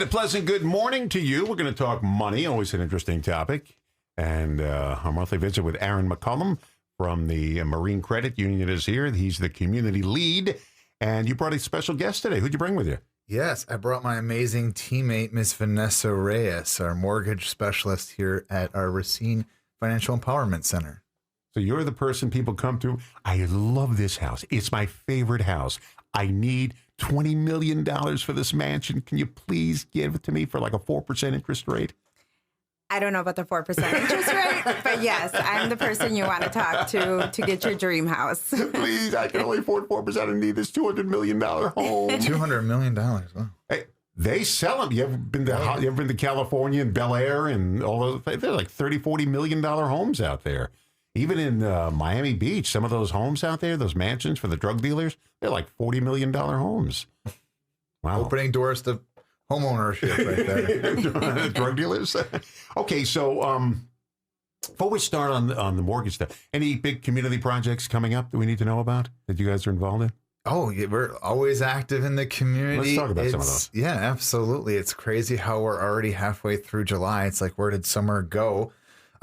And a pleasant good morning to you. We're going to talk money, always an interesting topic. And our monthly visit with Aaron McCollum from the Marine Credit Union is here. He's the community lead. And you brought a special guest today. Who'd you bring with you? Yes, I brought my amazing teammate, Miss Vanessa Reyes, our mortgage specialist here at our Racine Financial Empowerment Center. So you're the person people come to. I love this house. It's my favorite house. I need $20 million for this mansion. Can you please give it to me for like a 4% interest rate? I don't know about the 4% interest rate, but yes, I'm the person you want to talk to get your dream house. Please, I can only afford 4%. I need this $200 million home. $200 million. Wow. Hey, they sell them. You ever been to California and Bel Air and all those? They're like $30, $40 million homes out there. Even in Miami Beach, some of those homes out there, those mansions for the drug dealers, they're like $40 million homes. Wow. Opening doors to homeownership right there. Drug dealers. Okay, so before we start on the mortgage stuff, any big community projects coming up that we need to know about that you guys are involved in? Oh, yeah, we're always active in the community. Let's talk about some of those. Yeah, absolutely. It's crazy how we're already halfway through July. It's like, where did summer go?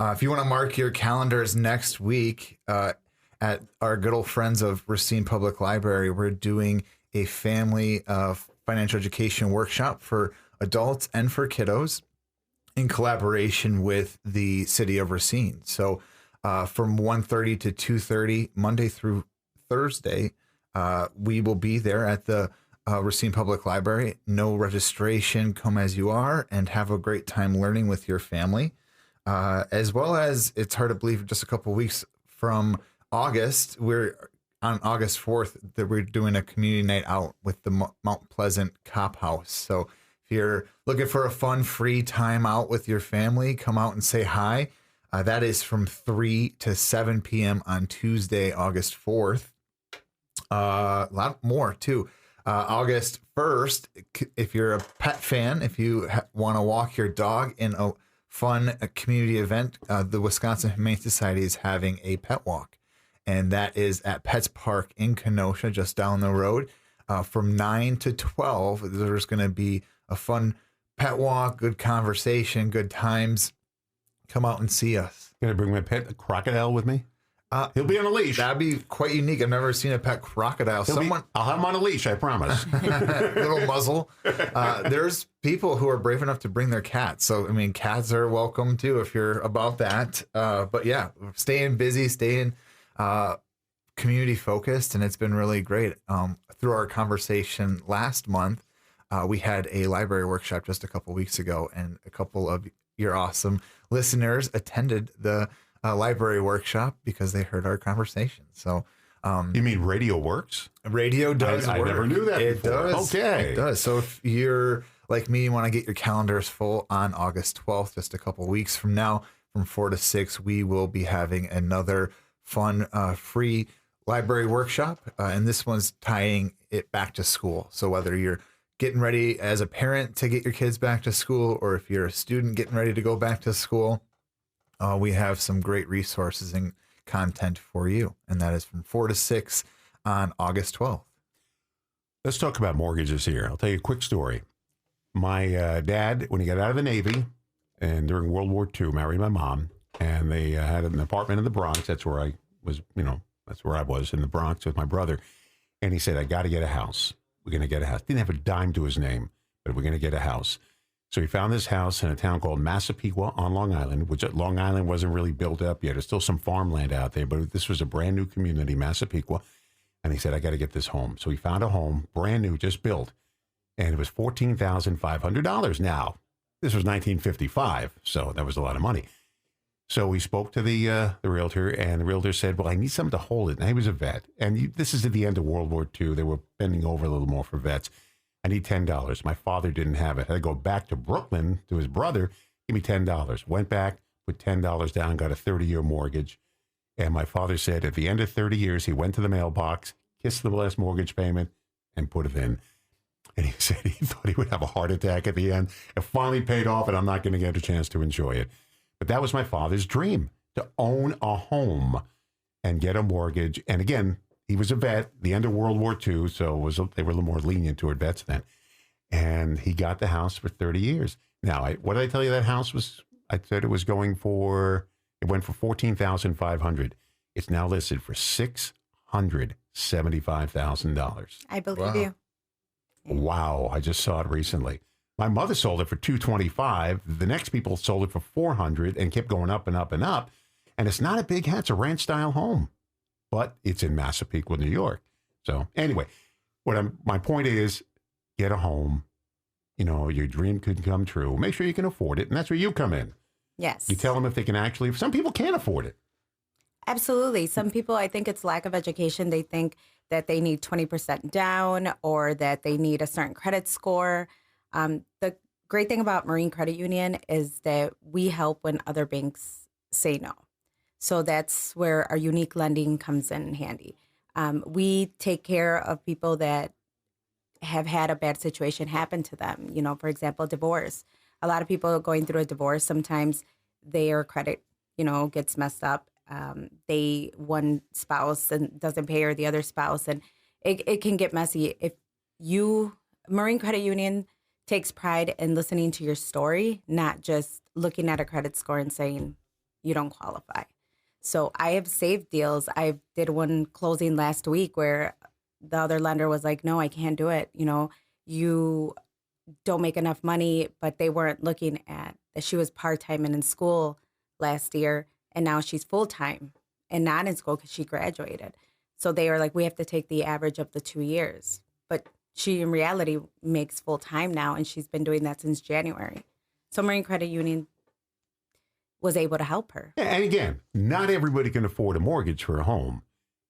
If you want to mark your calendars next week at our good old friends of Racine Public Library, we're doing a family financial education workshop for adults and for kiddos in collaboration with the city of Racine. So from 1:30 to 2:30, Monday through Thursday, we will be there at the Racine Public Library. No registration, come as you are, and have a great time learning with your family. As well as, it's hard to believe, just a couple of weeks from August, we're on August 4th that we're doing a community night out with the Mount Pleasant Cop House. So if you're looking for a fun, free time out with your family, come out and say hi. That is from 3 to 7 p.m. on Tuesday, August 4th. A lot more too. August 1st, if you're a pet fan, if you want to walk your dog in a fun community event, the Wisconsin Humane Society is having a pet walk, and that is at Pets Park in Kenosha, just down the road. From 9 to 12, there's going to be a fun pet walk, good conversation, good times. Come out and see us. Can I bring my pet crocodile with me? He'll be on a leash. That'd be quite unique. I've never seen a pet crocodile. I'll have him on a leash, I promise. Little muzzle. There's people who are brave enough to bring their cats. So, I mean, cats are welcome too if you're about that. But yeah, staying busy, staying community focused, and it's been really great. Through our conversation last month, we had a library workshop just a couple weeks ago, and a couple of your awesome listeners attended the library workshop because they heard our conversation. So, you mean radio works? Radio does work. I never knew that It before. does. Okay. It does. So if you're like me, you want to get your calendars full on August 12th, just a couple weeks from now, from 4 to 6, we will be having another fun, free library workshop. And this one's tying it back to school. So whether you're getting ready as a parent to get your kids back to school, or if you're a student getting ready to go back to school, we have some great resources and content for you. And that is from 4 to 6 on August 12th. Let's talk about mortgages here. I'll tell you a quick story. My dad, when he got out of the Navy and during World War II, married my mom, and they had an apartment in the Bronx. That's where I was, that's where I was, in the Bronx with my brother. And he said, I got to get a house. We're going to get a house. Didn't have a dime to his name, but we're going to get a house. So he found this house in a town called Massapequa on Long Island, which Long Island wasn't really built up yet. There's still some farmland out there, but this was a brand new community, Massapequa. And he said, I got to get this home. So he found a home, brand new, just built. And it was $14,500. Now, this was 1955, so that was a lot of money. So we spoke to the realtor, and the realtor said, well, I need something to hold it. And he was a vet. And this is at the end of World War II. They were bending over a little more for vets. I need $10. My father didn't have it. I had to go back to Brooklyn to his brother. Give me $10. Went back, put $10 down, got a 30-year mortgage. And my father said at the end of 30 years, he went to the mailbox, kissed the last mortgage payment, and put it in. And he said he thought he would have a heart attack at the end. It finally paid off, and I'm not going to get a chance to enjoy it. But that was my father's dream, to own a home and get a mortgage. And again, he was a vet, the end of World War II, so they were a little more lenient toward vets then. and he got the house for 30 years. Now, what did I tell you that house was? I said it was going for, it went for $14,500. It's now listed for $675,000. I believe Wow. you. Wow, I just saw it recently. My mother sold it for $225. The next people sold it for $400 and kept going up and up and up. And it's not a big house, it's a ranch style home, but it's in Massapequa, New York. So anyway, my point is, get a home. You know, your dream could come true. Make sure you can afford it, and that's where you come in. Yes. You tell them if they can actually. Some people can't afford it. Absolutely. Some people, I think it's lack of education. They think that they need 20% down or that they need a certain credit score. The great thing about Marine Credit Union is that we help when other banks say no. So that's where our unique lending comes in handy. We take care of people that have had a bad situation happen to them. You know, for example, divorce. A lot of people going through a divorce, sometimes their credit, gets messed up. One spouse and doesn't pay or the other spouse, and it can get messy. Marine Credit Union takes pride in listening to your story, not just looking at a credit score and saying you don't qualify. So I have saved deals. I did one closing last week where the other lender was like, no, I can't do it. You don't make enough money, but they weren't looking at that she was part-time and in school last year. And now she's full-time and not in school because she graduated. So they were like, we have to take the average of the 2 years. But she, in reality, makes full-time now, and she's been doing that since January. So Marine Credit Union was able to help her. Yeah, and again, not everybody can afford a mortgage for a home.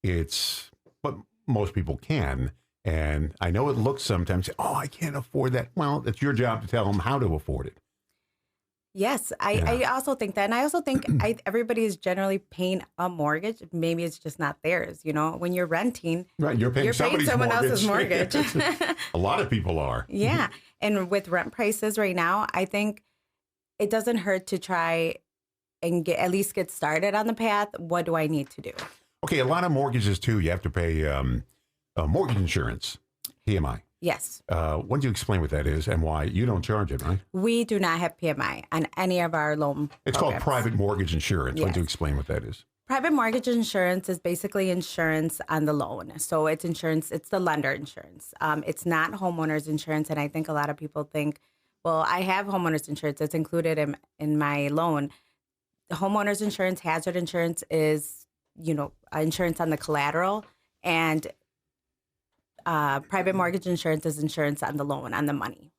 But most people can. And I know it looks sometimes, oh, I can't afford that. Well, it's your job to tell them how to afford it. Yes, I also think that. And I also think everybody is generally paying a mortgage. Maybe it's just not theirs. When you're renting, Right, you're paying someone else's mortgage. A lot of people are. Yeah. And with rent prices right now, I think it doesn't hurt to try and at least get started on the path. What do I need to do? Okay, a lot of mortgages, too, you have to pay mortgage insurance, PMI. Yes. Why don't you explain what that is and why you don't charge it, right? We do not have PMI on any of our loan It's programs. called private mortgage insurance. Why don't you Yes. explain what that is? Private mortgage insurance is basically insurance on the loan. So it's insurance, it's the lender insurance. It's not homeowners insurance. And I think a lot of people think, well, I have homeowners insurance. It's included in my loan. The homeowners insurance, hazard insurance is, insurance on the collateral. And private mortgage insurance is insurance on the loan, on the money.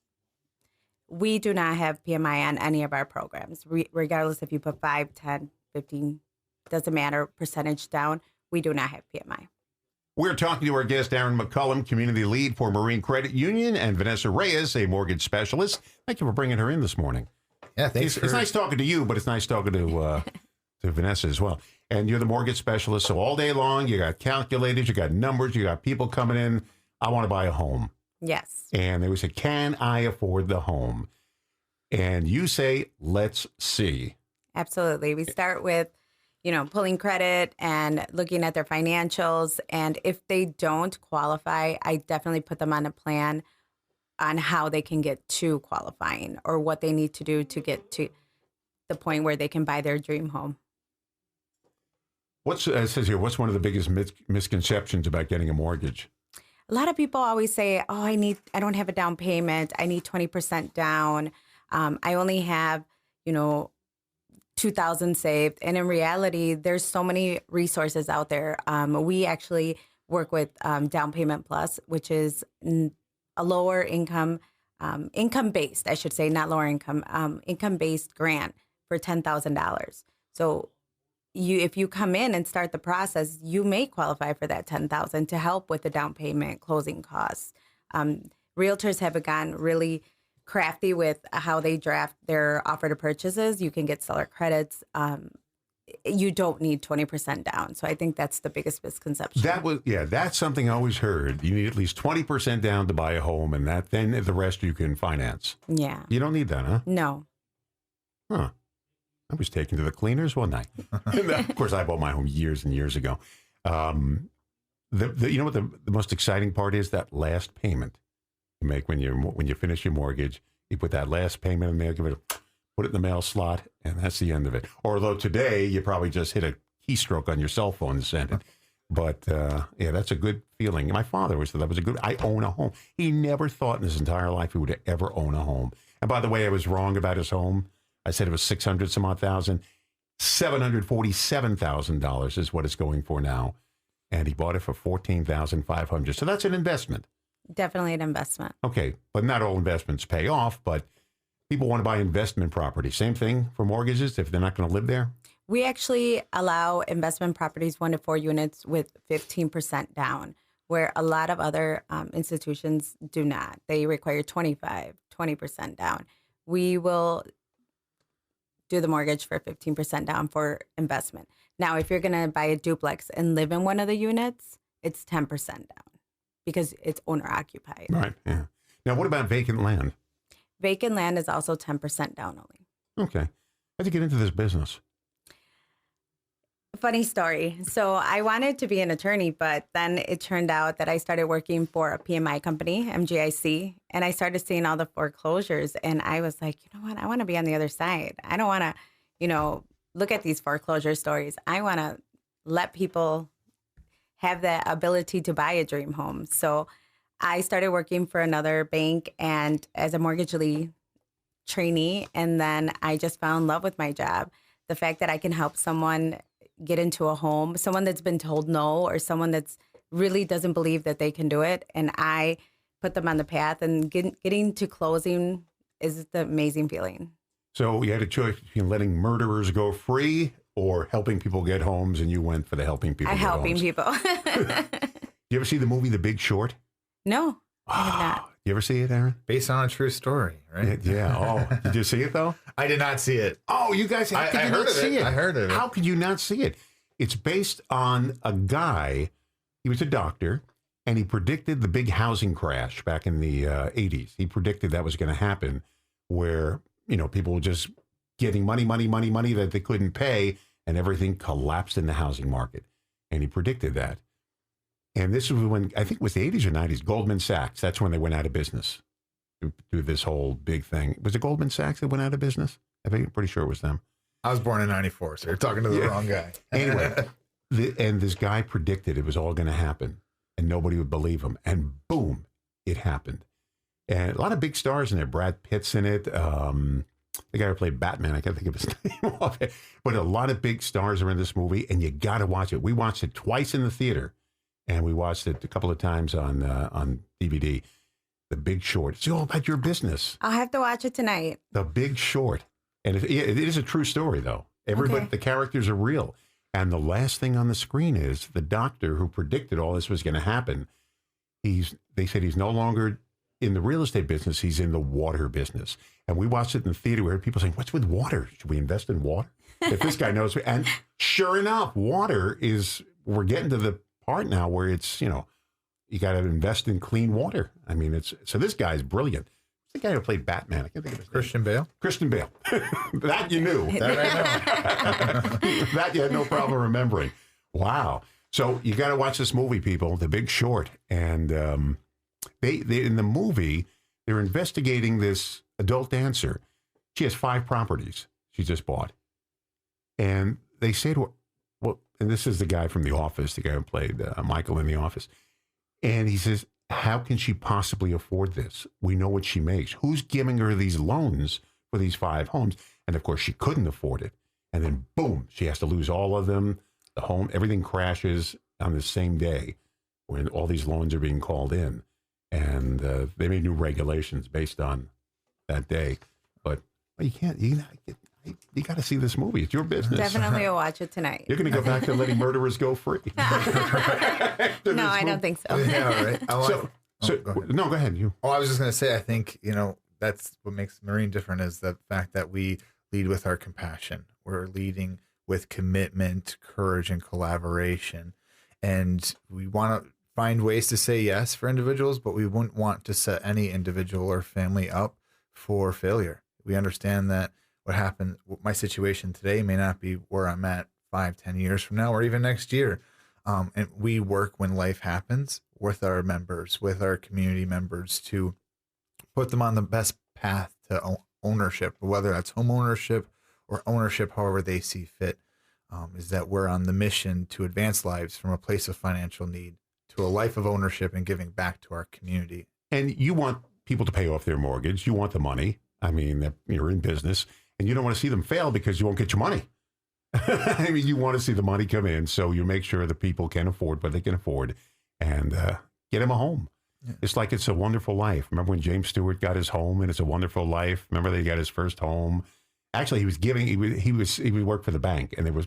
We do not have PMI on any of our programs, regardless if you put 5, 10, 15, doesn't matter, percentage down. We do not have PMI. We're talking to our guest, Aaron McCollum, community lead for Marine Credit Union, and Vanessa Reyes, a mortgage specialist. Thank you for bringing her in this morning. Yeah, thanks. It's nice talking to you, but it's nice talking to Vanessa as well. And you're the mortgage specialist, so all day long you got calculators, you got numbers, you got people coming in. I want to buy a home. Yes. And they would say, can I afford the home? And you say, let's see. Absolutely. We start with, pulling credit and looking at their financials. And if they don't qualify, I definitely put them on a plan on how they can get to qualifying or what they need to do to get to the point where they can buy their dream home. It says here, what's one of the biggest misconceptions about getting a mortgage? A lot of people always say, oh, I don't have a down payment. I need 20% down. I only have, $2,000 saved. And in reality, there's so many resources out there. We actually work with Down Payment Plus, which is a lower income based, I should say, not lower income based grant for $10,000. So if you come in and start the process, you may qualify for that $10,000 to help with the down payment, closing costs. Realtors have gotten really crafty with how they draft their offer to purchases. You can get seller credits. You don't need 20% down. So I think that's the biggest misconception. That's something I always heard. You need at least 20% down to buy a home, and then the rest you can finance. Yeah. You don't need that, huh? No. Huh. I was taken to the cleaners one night. Of course, I bought my home years and years ago. You know what the most exciting part is? That last payment. make when you finish your mortgage. You put that last payment in there, put it in the mail slot, and that's the end of it. Although today you probably just hit a keystroke on your cell phone and send it. But yeah, that's a good feeling. My father always said that was a good. I own a home. He never thought in his entire life he would ever own a home. And by the way, I was wrong about his home. I said it was 600 some odd thousand. $747,000 is what it's going for now, and he bought it for $14,500. So that's an investment. Definitely an investment. Okay, but not all investments pay off. But people want to buy investment property. Same thing for mortgages if they're not going to live there. We actually allow investment properties 1 to 4 units with 15% down, where a lot of other institutions do not. They require 20% down. We will do the mortgage for 15% down for investment. Now, if you're going to buy a duplex and live in one of the units, it's 10% down because it's owner occupied. Right. Yeah. Now, what about vacant land? Vacant land is also 10% down only. Okay. How'd you get into this business? Funny story. So I wanted to be an attorney, but then it turned out that I started working for a PMI company, MGIC, and I started seeing all the foreclosures. And I was like, you know what? I want to be on the other side. I don't want to, look at these foreclosure stories. I want to let people have the ability to buy a dream home. So I started working for another bank and as a mortgage lead trainee. And then I just fell in love with my job. The fact that I can help someone get into a home, someone that's been told no, or someone that's really doesn't believe that they can do it. And I put them on the path, and getting to closing is the amazing feeling. So you had a choice between letting murderers go free or helping people get homes, and you went for the helping people get Helping homes. people. You ever see the movie The Big Short? No, I have not. You ever see it, Aaron? Based on a true story, right? Yeah. Oh, did you see it though? I did not see it. Oh, you guys, how could you not see it? I heard of it. How could you not see it? It's based on a guy. He was a doctor, and he predicted the big housing crash back in the 80s. He predicted that was going to happen, where people were just getting money that they couldn't pay, and everything collapsed in the housing market. And he predicted that. And this was when, I think it was the 80s or 90s, Goldman Sachs. That's when they went out of business to do this whole big thing. Was it Goldman Sachs that went out of business? I'm pretty sure it was them. I was born in 94, so you're talking to the wrong guy. Anyway, and this guy predicted it was all going to happen, and nobody would believe him. And boom, it happened. And a lot of big stars in there. Brad Pitt's in it. The guy who played Batman, I can't think of his name off it. But a lot of big stars are in this movie, and you got to watch it. We watched it twice in the theater. And we watched it a couple of times on DVD. The Big Short. It's all about your business. I'll have to watch it tonight. The Big Short. And it is a true story, though. Everybody, the characters are real. And the last thing on the screen is the doctor who predicted all this was going to happen. They said he's no longer in the real estate business. He's in the water business. And we watched it in the theater. We heard people saying, what's with water? Should we invest in water? If this guy knows. And sure enough, water is, we're getting to the part now where it's, you got to invest in clean water. I mean, so this guy's brilliant. The guy who played Batman, I can't think of his name. Christian Bale? Christian Bale. That you knew. That I know. That you had no problem remembering. Wow. So you got to watch this movie, people, The Big Short. And they in the movie, they're investigating this adult dancer. She has 5 properties she just bought. And they say to her, well, and this is the guy from The Office, the guy who played Michael in The Office. And he says, how can she possibly afford this? We know what she makes. Who's giving her these loans for these 5 homes? And of course, she couldn't afford it. And then boom, she has to lose all of them. The home, everything crashes on the same day when all these loans are being called in. And they made new regulations based on that day. But you got to see this movie. It's your business. Definitely will watch it tonight. You're going to go back to letting murderers go free. No, I don't think so. Yeah, right. No, go ahead. You. Oh, I was just going to say, I think, that's what makes Marine different is the fact that we lead with our compassion. We're leading with commitment, courage, and collaboration. And we want to find ways to say yes for individuals, but we wouldn't want to set any individual or family up for failure. We understand that what happened, my situation today may not be where I'm at 5-10 years from now, or even next year. And we work when life happens with our members, with our community members to put them on the best path to ownership, whether that's home ownership or ownership, however they see fit. Is that we're on the mission to advance lives from a place of financial need to a life of ownership and giving back to our community. And you want people to pay off their mortgage. You want the money. I mean, you're in business, and you don't want to see them fail because you won't get your money. I mean, you want to see the money come in, so you make sure that people can afford what they can afford and get them a home. Yeah. It's like It's a Wonderful Life. Remember when James Stewart got his home in It's a Wonderful Life? Remember they got his first home? Actually, he would work for the bank, and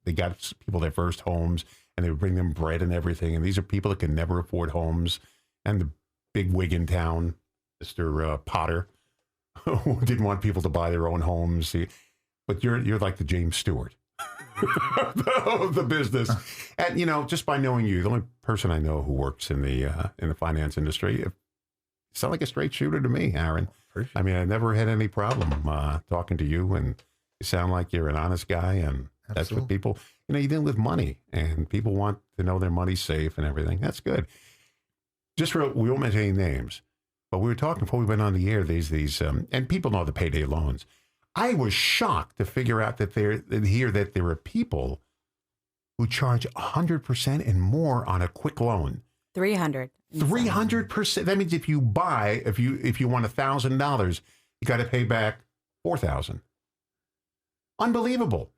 they got people their first homes, and they would bring them bread and everything. And these are people that can never afford homes. And the big wig in town, Mr. Potter, who didn't want people to buy their own homes. But you're like the James Stewart of the business. And, just by knowing you, the only person I know who works in the finance industry, you sound like a straight shooter to me, Aaron. I mean, I never had any problem talking to you, and you sound like you're an honest guy, and Absolutely. That's what people, you deal with money, and people want to know their money's safe and everything. That's good. We won't mention any names, but we were talking before we went on the air, these and people know the payday loans. I was shocked to figure out that there are people who charge 100% and more on a quick loan. 300. 300%. That means if you want $1,000, you got to pay back $4,000. Unbelievable.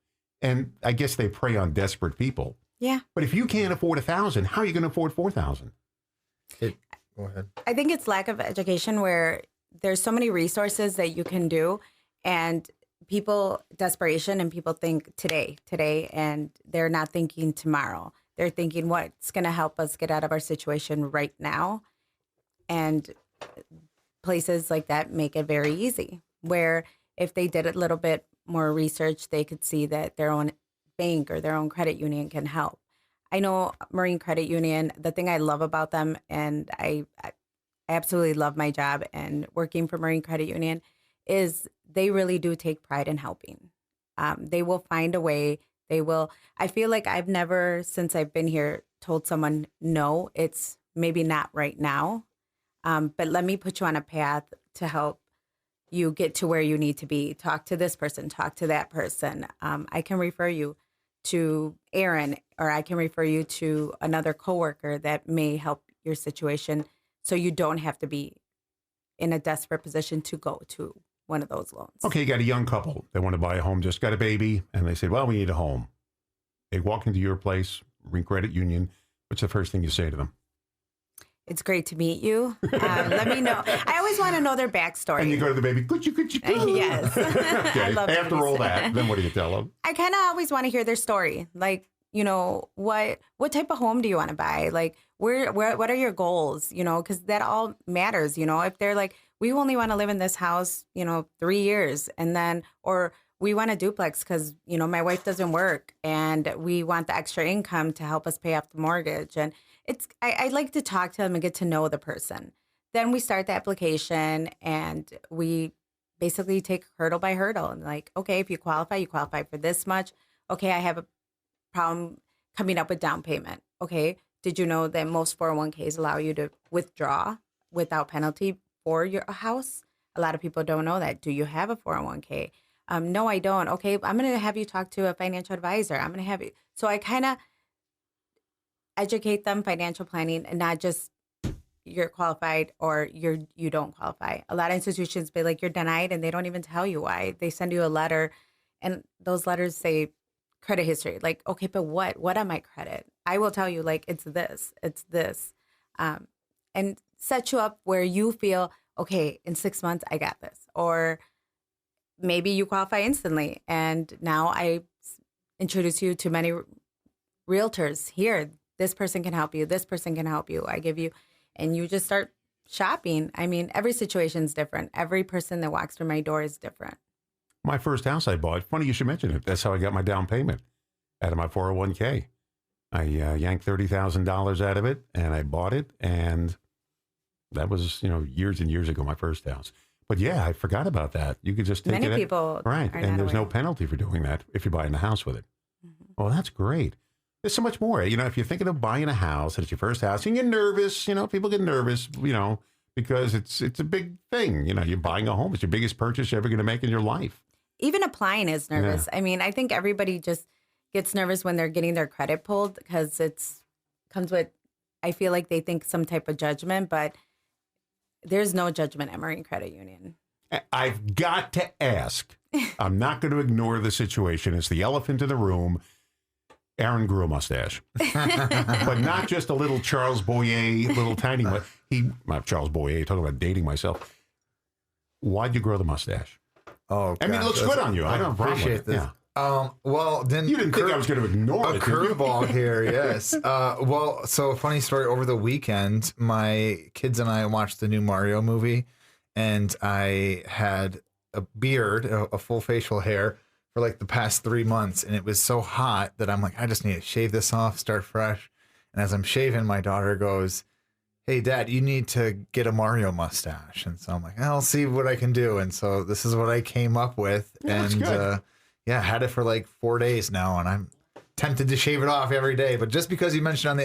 And I guess they prey on desperate people. Yeah. But if you can't afford $1,000, how are you going to afford $4,000? Go ahead. I think it's lack of education where there's so many resources that you can do, and desperation, and people think today, and they're not thinking tomorrow. They're thinking what's going to help us get out of our situation right now. And places like that make it very easy, where if they did a little bit more research, they could see that their own bank or their own credit union can help. I know Marine Credit Union, the thing I love about them, and I absolutely love my job and working for Marine Credit Union, is they really do take pride in helping. They will find a way. I feel like I've never, since I've been here, told someone, no, it's maybe not right now, but let me put you on a path to help you get to where you need to be. Talk to this person, talk to that person. I can refer you to Aaron, or I can refer you to another coworker that may help your situation, so you don't have to be in a desperate position to go to one of those loans. Okay, you got a young couple. They want to buy a home, just got a baby, and they say, well, we need a home. They walk into your place, Marine Credit Union. What's the first thing you say to them? It's great to meet you. Let me know. I always want to know their backstory. And you go to the baby, could you? Yes. Okay. I love After all that, then what do you tell them? I kind of always want to hear their story. Like, what type of home do you want to buy? Like, what are your goals? Because that all matters. If they're like, we only want to live in this house, 3 years, and then, or we want a duplex because, my wife doesn't work and we want the extra income to help us pay off the mortgage. And I like to talk to them and get to know the person. Then we start the application, and we basically take hurdle by hurdle. And like, okay, if you qualify for this much. Okay, I have a problem coming up with down payment. Okay, did you know that most 401ks allow you to withdraw without penalty for your house? A lot of people don't know that. Do you have a 401k? No, I don't. Okay, I'm going to have you talk to a financial advisor. I'm going to have you. So I kind of educate them financial planning, and not just you're qualified or you don't qualify. A lot of institutions be like, you're denied, and they don't even tell you why. They send you a letter, and those letters say credit history. Like, okay, but what on my credit? I will tell you, like, it's this, and set you up where you feel, okay, in 6 months, I got this. Or maybe you qualify instantly, and now I introduce you to many realtors here. This person can help you. This person can help you. I give you, and you just start shopping. I mean, every situation is different. Every person that walks through my door is different. My first house I bought, funny you should mention it. That's how I got my down payment out of my 401k. I yanked $30,000 out of it, and I bought it. And that was, years and years ago, my first house. But yeah, I forgot about that. You could just take Many people right, and there's no penalty for doing that if you're buying a house with it. Mm-hmm. Well, that's great. There's so much more. If you're thinking of buying a house and it's your first house and you're nervous, people get nervous, because it's a big thing. You know, you're buying a home. It's your biggest purchase you're ever going to make in your life. Even applying is nervous. I mean, I think everybody just gets nervous when they're getting their credit pulled because comes with, I feel like they think some type of judgment, but there's no judgment at Marine Credit Union. I've got to ask. I'm not going to ignore the situation. It's the elephant in the room. Aaron grew a mustache, but not just a little Charles Boyer, little tiny one. Not Charles Boyer, talking about dating myself. Why'd you grow the mustache? Oh, I mean, it looks good on you. I don't appreciate this. Yeah. Well, then You didn't think I was going to ignore a it, did you? curveball here, yes. Well, so a funny story. Over the weekend, my kids and I watched the new Mario movie, and I had a beard, a full facial hair for like the past 3 months, and it was so hot that I'm like, I just need to shave this off, start fresh. And as I'm shaving, my daughter goes, "Hey, Dad, you need to get a Mario mustache." And so I'm like, I'll see what I can do. And so this is what I came up with, Yeah, that's and good. yeah, had it for like 4 days now, and I'm tempted to shave it off every day. But just because you mentioned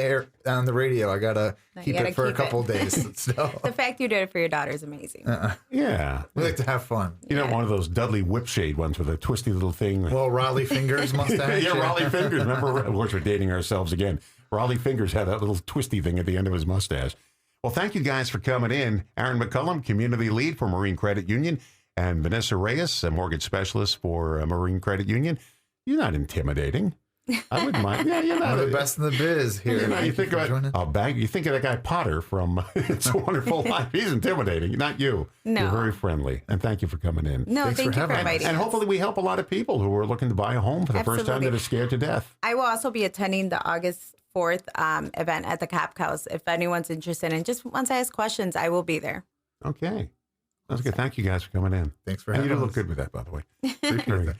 on the radio, I gotta keep it for a couple days. Still, The fact you did it for your daughter is amazing. Yeah. we like to have fun. You know, one of those Dudley Whipshade ones with a twisty little thing. Well, Raleigh Fingers mustache. Yeah, Raleigh Fingers. Remember, of course, we're dating ourselves again. Raleigh Fingers had that little twisty thing at the end of his mustache. Well, thank you guys for coming in. Aaron McCollum, Community Lead for Marine Credit Union, and Vanessa Reyes, a mortgage specialist for Marine Credit Union. You're not intimidating. I wouldn't mind. Yeah, you're One not. of the best in the biz here. You know, you Thank think for about joining. you think of that guy Potter from It's a Wonderful Life. He's intimidating, not you. No. You're very friendly, and thank you for coming in. No, Thanks thank for you for having us. inviting And us. hopefully we help a lot of people who are looking to buy a home for the first time Absolutely. that are scared to death. I will also be attending the August 4th event at the Cap House. If anyone's interested and just wants to ask questions, I will be there. Okay. That's good. Thank you guys for coming in. Thanks for And you having do look us. good with that, by the way. Appreciate Very that. good.